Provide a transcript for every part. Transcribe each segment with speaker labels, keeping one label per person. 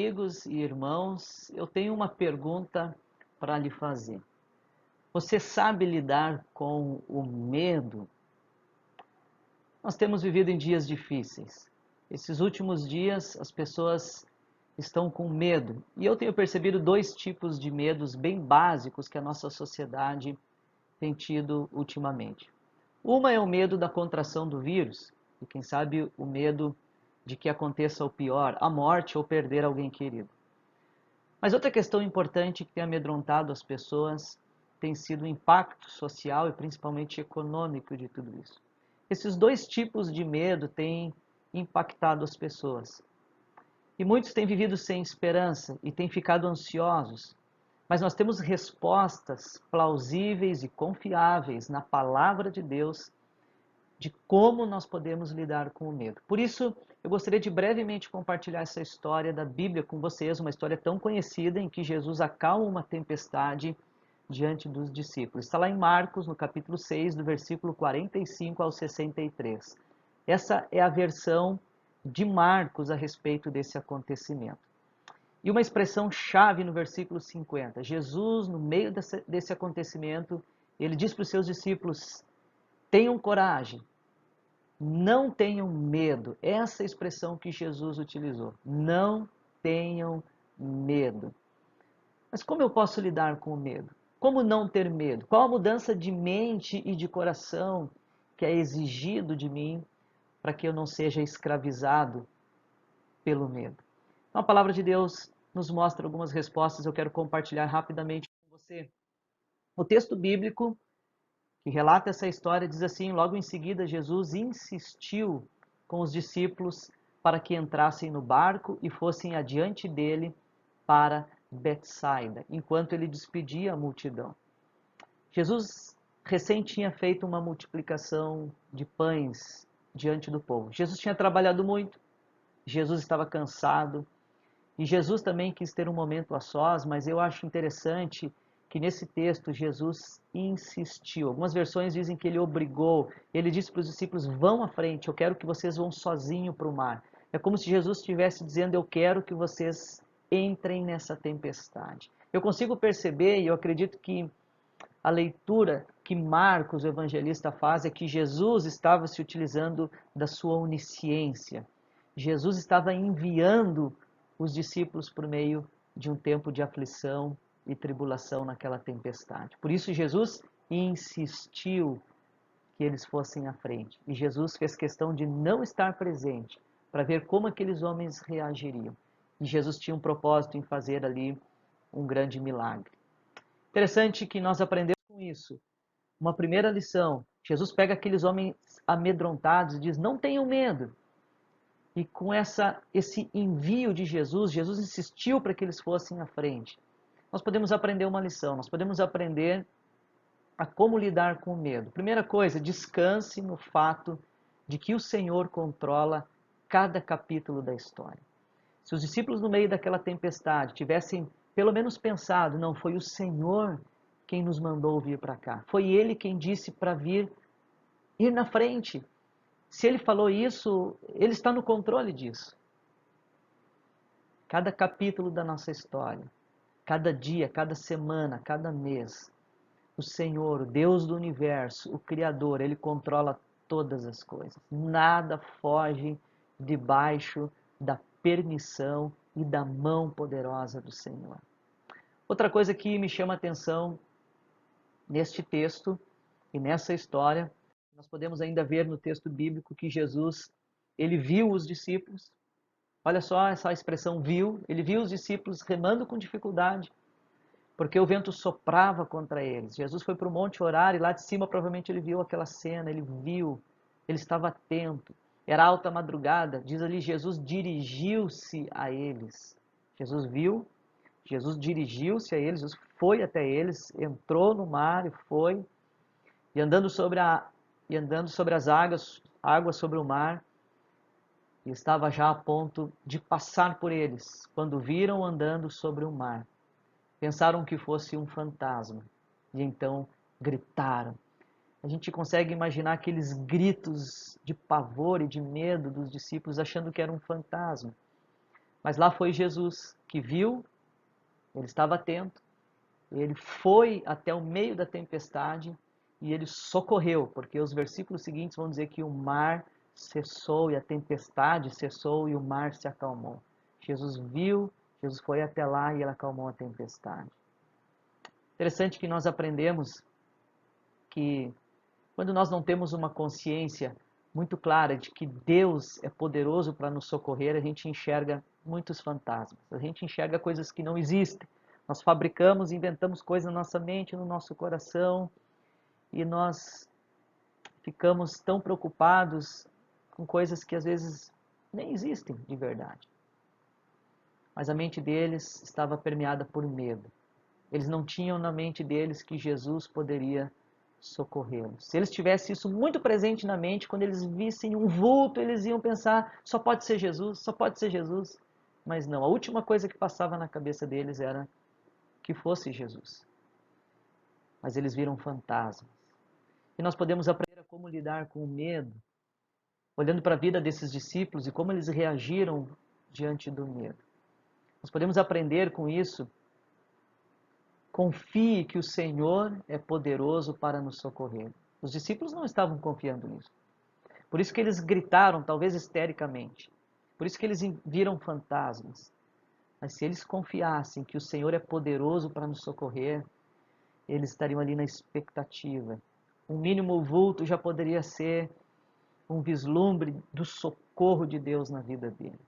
Speaker 1: Amigos e irmãos, eu tenho uma pergunta para lhe fazer. Você sabe lidar com o medo? Nós temos vivido em dias difíceis. Esses últimos dias as pessoas estão com medo. E eu tenho percebido dois tipos de medos bem básicos que a nossa sociedade tem tido ultimamente. Uma é o medo da contração do vírus, e quem sabe o medo de que aconteça o pior, a morte ou perder alguém querido. Mas outra questão importante que tem amedrontado as pessoas tem sido o impacto social e principalmente econômico de tudo isso. Esses dois tipos de medo têm impactado as pessoas. E muitos têm vivido sem esperança e têm ficado ansiosos. Mas nós temos respostas plausíveis e confiáveis na palavra de Deus de como nós podemos lidar com o medo. Por isso, eu gostaria de brevemente compartilhar essa história da Bíblia com vocês, uma história tão conhecida em que Jesus acalma uma tempestade diante dos discípulos. Está lá em Marcos, no capítulo 6, do versículo 45 ao 63. Essa é a versão de Marcos a respeito desse acontecimento. E uma expressão chave no versículo 50. Jesus, no meio desse acontecimento, ele diz para os seus discípulos: tenham coragem, não tenham medo. Essa é a expressão que Jesus utilizou. Não tenham medo. Mas como eu posso lidar com o medo? Como não ter medo? Qual a mudança de mente e de coração que é exigido de mim para que eu não seja escravizado pelo medo? Então, a palavra de Deus nos mostra algumas respostas, eu quero compartilhar rapidamente com você. O texto bíblico que relata essa história diz assim: logo em seguida Jesus insistiu com os discípulos para que entrassem no barco e fossem adiante dele para Betsaida, enquanto ele despedia a multidão. Jesus recém tinha feito uma multiplicação de pães diante do povo. Jesus tinha trabalhado muito, Jesus estava cansado, e Jesus também quis ter um momento a sós, mas eu acho interessante que nesse texto Jesus insistiu. Algumas versões dizem que ele obrigou, ele disse para os discípulos: vão à frente, eu quero que vocês vão sozinho para o mar. É como se Jesus estivesse dizendo: eu quero que vocês entrem nessa tempestade. Eu consigo perceber, e eu acredito que a leitura que Marcos, o evangelista, faz é que Jesus estava se utilizando da sua onisciência. Jesus estava enviando os discípulos por meio de um tempo de aflição e tribulação naquela tempestade. Por isso Jesus insistiu que eles fossem à frente. E Jesus fez questão de não estar presente para ver como aqueles homens reagiriam. E Jesus tinha um propósito em fazer ali um grande milagre. Interessante que nós aprendemos com isso. Uma primeira lição: Jesus pega aqueles homens amedrontados e diz: não tenham medo. E com esse envio de Jesus, Jesus insistiu para que eles fossem à frente. Nós podemos aprender uma lição, nós podemos aprender a como lidar com o medo. Primeira coisa, descanse no fato de que o Senhor controla cada capítulo da história. Se os discípulos no meio daquela tempestade tivessem pelo menos pensado: não, foi o Senhor quem nos mandou vir para cá. Foi Ele quem disse para ir na frente. Se Ele falou isso, Ele está no controle disso. Cada capítulo da nossa história, cada dia, cada semana, cada mês, o Senhor, o Deus do universo, o Criador, Ele controla todas as coisas. Nada foge debaixo da permissão e da mão poderosa do Senhor. Outra coisa que me chama a atenção neste texto e nessa história, nós podemos ainda ver no texto bíblico que Jesus, ele viu os discípulos. Olha só essa expressão viu, ele viu os discípulos remando com dificuldade, porque o vento soprava contra eles. Jesus foi para o monte orar e lá de cima provavelmente ele viu aquela cena, ele viu, ele estava atento. Era alta madrugada, diz ali, Jesus dirigiu-se a eles. Jesus viu, Jesus dirigiu-se a eles, Jesus foi até eles, entrou no mar e foi, e andando sobre as águas sobre o mar, e estava já a ponto de passar por eles, quando viram andando sobre o mar. Pensaram que fosse um fantasma, e então gritaram. A gente consegue imaginar aqueles gritos de pavor e de medo dos discípulos, achando que era um fantasma. Mas lá foi Jesus que viu, ele estava atento, ele foi até o meio da tempestade e ele socorreu, porque os versículos seguintes vão dizer que o mar cessou e a tempestade cessou e o mar se acalmou. Jesus viu, Jesus foi até lá e ele acalmou a tempestade. Interessante que nós aprendemos que quando nós não temos uma consciência muito clara de que Deus é poderoso para nos socorrer, a gente enxerga muitos fantasmas, a gente enxerga coisas que não existem. Nós fabricamos, inventamos coisas na nossa mente, no nosso coração, e nós ficamos tão preocupados com coisas que às vezes nem existem de verdade. Mas a mente deles estava permeada por medo. Eles não tinham na mente deles que Jesus poderia socorrê-los. Se eles tivessem isso muito presente na mente, quando eles vissem um vulto, eles iam pensar, só pode ser Jesus, só pode ser Jesus. Mas não, a última coisa que passava na cabeça deles era que fosse Jesus. Mas eles viram fantasmas. E nós podemos aprender a como lidar com o medo, olhando para a vida desses discípulos e como eles reagiram diante do medo. Nós podemos aprender com isso. Confie que o Senhor é poderoso para nos socorrer. Os discípulos não estavam confiando nisso. Por isso que eles gritaram, talvez histericamente. Por isso que eles viram fantasmas. Mas se eles confiassem que o Senhor é poderoso para nos socorrer, eles estariam ali na expectativa. Um mínimo vulto já poderia ser um vislumbre do socorro de Deus na vida deles.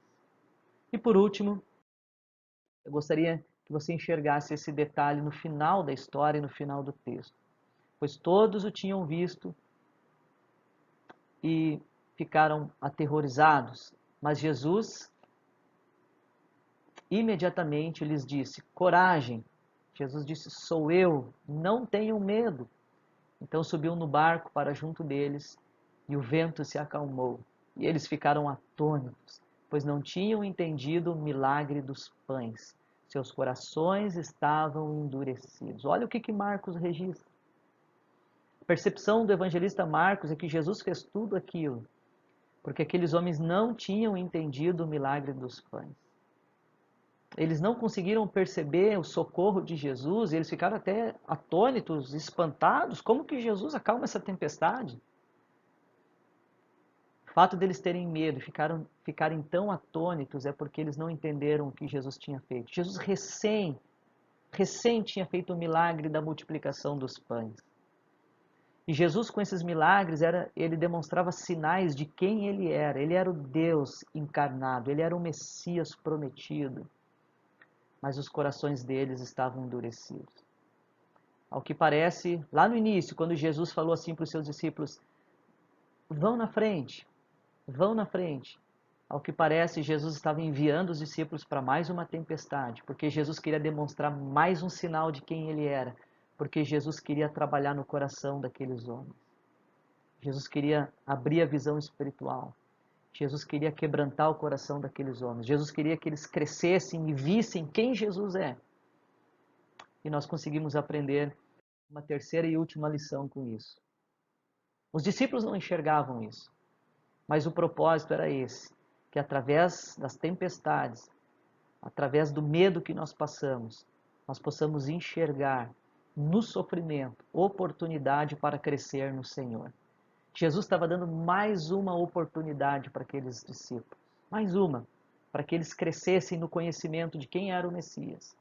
Speaker 1: E por último, eu gostaria que você enxergasse esse detalhe no final da história e no final do texto. Pois todos o tinham visto e ficaram aterrorizados. Mas Jesus imediatamente lhes disse: coragem. Jesus disse: sou eu, não tenham medo. Então subiu no barco para junto deles e o vento se acalmou. E eles ficaram atônitos, pois não tinham entendido o milagre dos pães. Seus corações estavam endurecidos. Olha o que Marcos registra. A percepção do evangelista Marcos é que Jesus fez tudo aquilo porque aqueles homens não tinham entendido o milagre dos pães. Eles não conseguiram perceber o socorro de Jesus, e eles ficaram até atônitos, espantados. Como que Jesus acalma essa tempestade? O fato deles terem medo e ficarem tão atônitos é porque eles não entenderam o que Jesus tinha feito. Jesus recém tinha feito o milagre da multiplicação dos pães. E Jesus, com esses milagres, ele demonstrava sinais de quem ele era. Ele era o Deus encarnado, ele era o Messias prometido. Mas os corações deles estavam endurecidos. Ao que parece, lá no início, quando Jesus falou assim para os seus discípulos: vão na frente, vão na frente. Ao que parece, Jesus estava enviando os discípulos para mais uma tempestade, porque Jesus queria demonstrar mais um sinal de quem ele era, porque Jesus queria trabalhar no coração daqueles homens. Jesus queria abrir a visão espiritual. Jesus queria quebrantar o coração daqueles homens. Jesus queria que eles crescessem e vissem quem Jesus é. E nós conseguimos aprender uma terceira e última lição com isso. Os discípulos não enxergavam isso, mas o propósito era esse, que através das tempestades, através do medo que nós passamos, nós possamos enxergar no sofrimento oportunidade para crescer no Senhor. Jesus estava dando mais uma oportunidade para aqueles discípulos, mais uma, para que eles crescessem no conhecimento de quem era o Messias.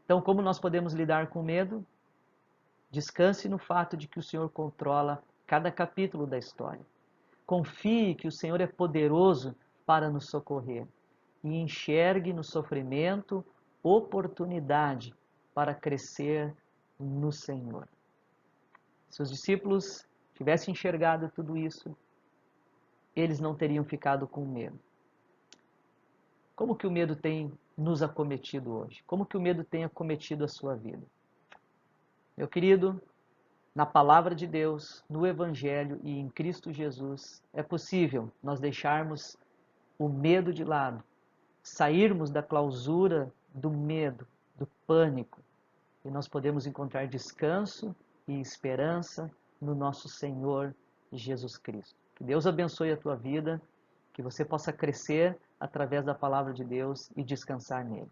Speaker 1: Então, como nós podemos lidar com o medo? Descanse no fato de que o Senhor controla cada capítulo da história. Confie que o Senhor é poderoso para nos socorrer e enxergue no sofrimento oportunidade para crescer no Senhor. Se os discípulos tivessem enxergado tudo isso, eles não teriam ficado com medo. Como que o medo tem nos acometido hoje? Como que o medo tem acometido a sua vida? Meu querido, na palavra de Deus, no Evangelho e em Cristo Jesus, é possível nós deixarmos o medo de lado, sairmos da clausura do medo, do pânico, e nós podemos encontrar descanso e esperança no nosso Senhor Jesus Cristo. Que Deus abençoe a tua vida, que você possa crescer através da palavra de Deus e descansar nele.